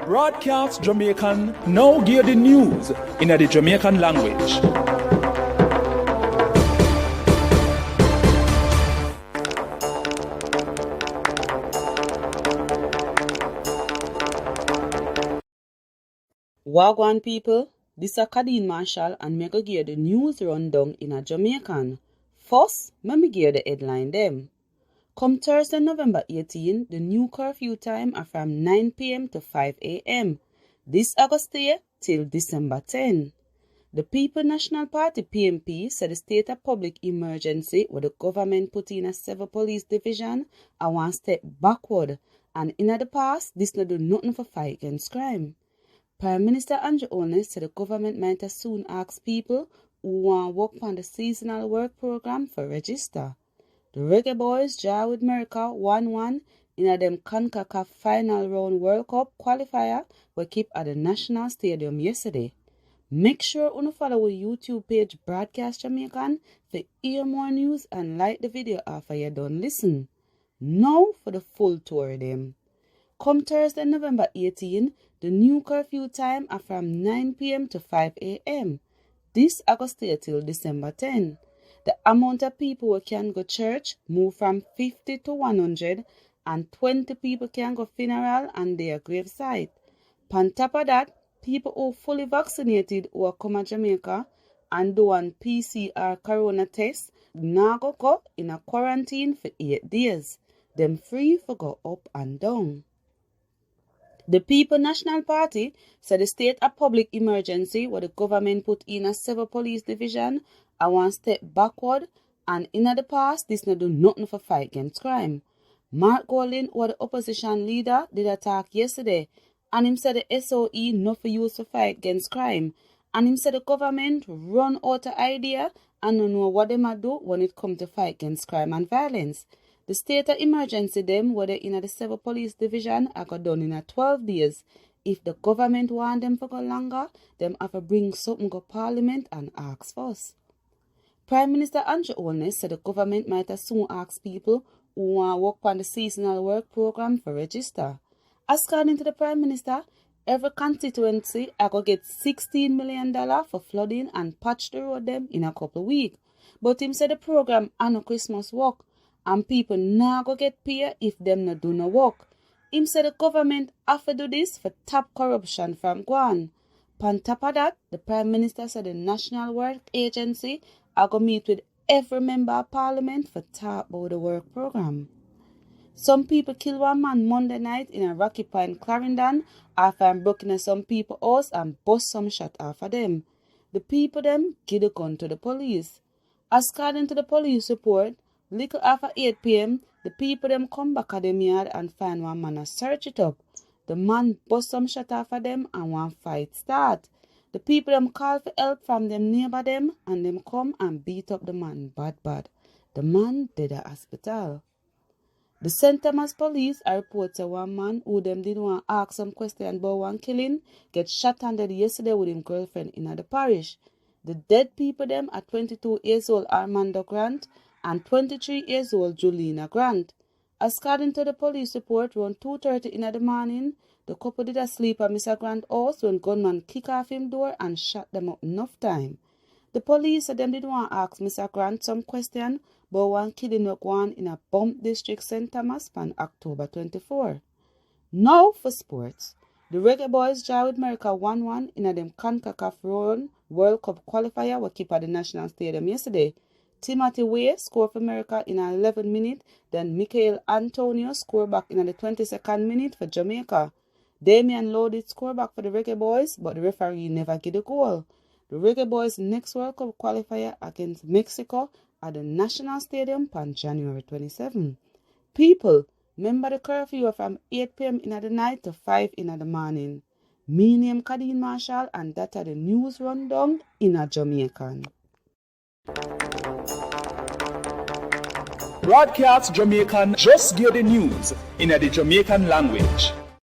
Braadkyaas Jamiekan now give the news in the Jamaican language. Wagwan people, this is Kadeen Marshall and me go give the news rundown in a Jamaican. First, me give the headline them. Come Thursday, November 18, the new curfew time are from 9 p.m. to 5 a.m. This August stay till December 10. The People National Party PNP said the state of public emergency where the government put in a 7 police division and one step backward, and in the past this no do nothing for fight against crime. Prime Minister Andrew Holness said the government might as soon ask people who want to work on the seasonal work program for register. The Reggae Boyz draw with America 1-1 in them CONCACAF final round World Cup qualifier we keep at the National Stadium yesterday. Make sure you follow our YouTube page Braadkyaas Jamiekan for hear more news and like the video after you done listen. Now for the full tour of them. Come Thursday, November 18, the new curfew time are from 9 p.m. to 5 a.m. This August till December 10. The amount of people who can go church move from 50 to 100 and 20 people can go funeral and their gravesite. On top of that, people who fully vaccinated who are come to Jamaica and do an PCR corona test now go in a quarantine for 8 days. Them free for go up and down. The People National Party said the state of public emergency where the government put in a 7 police division and one step backward, and in the past this no do nothing for fight against crime. Mark Golding, who the opposition leader, did attack yesterday, and him said the SOE not for use to fight against crime, and him said the government run out of idea and don't know what they might do when it come to fight against crime and violence. The state of emergency them whether in the 7 police division are got done in 12 days. If the government want them for go longer, them have to bring something go parliament and ask first. Prime Minister Andrew Holness said the government might as soon ask people who want to work on the seasonal work program for register. According to the Prime Minister, every constituency are going to get $16 million for flooding and patch the road them in a couple of weeks. But him said the program and no Christmas work, and people now go get paid if them not do no work. Him said the government have to do this for top corruption from Guan. On top of that, the Prime Minister said the National Work Agency are going to meet with every member of Parliament for talk about the work program. Some people kill one man Monday night in a Rocky Point, Clarendon, after I'm broken into some people's house and bust some shot off of them. The people them give the gun to the police. According to the police report, little after 8 p.m., the people them come back at them yard and find one man and search it up. The man bust some shot off of them and one fight start. The people them call for help from them neighbor them and them come and beat up the man bad. The man dead at hospital. The St. Thomas police are report to one man who them didn't want to ask some question about one killing get shot and dead yesterday with his girlfriend in the parish. The dead people them are 22 years old Armando Grant and 23 years old Julina Grant. According to the police report, around 2:30 in the morning, the couple did sleep at Mr. Grant's house when gunman kick off him door and shot them up enough time. The police said them didn't want to ask Mr. Grant some question about one killing up one in a Bump District, St. Thomas on October 24. Now for sports. The Reggae Boyz draw with America 1-1 in a them CONCACAF round World Cup qualifier we keep at the National Stadium yesterday. Timothy Way scored for America in 11 minutes, then Michael Antonio scored back in the 22nd minute for Jamaica. Damian Lowe did score back for the Reggae Boyz, but the referee never gave the goal. The Reggae Boyz next World Cup qualifier against Mexico at the National Stadium on January 27. People, remember the curfew from 8 p.m. in the night to 5 in the morning. Me name Kadeen Marshall and that are the news rundown in a Jamaican. Braadkyaas Jamiekan just give the news in the Jamaican language.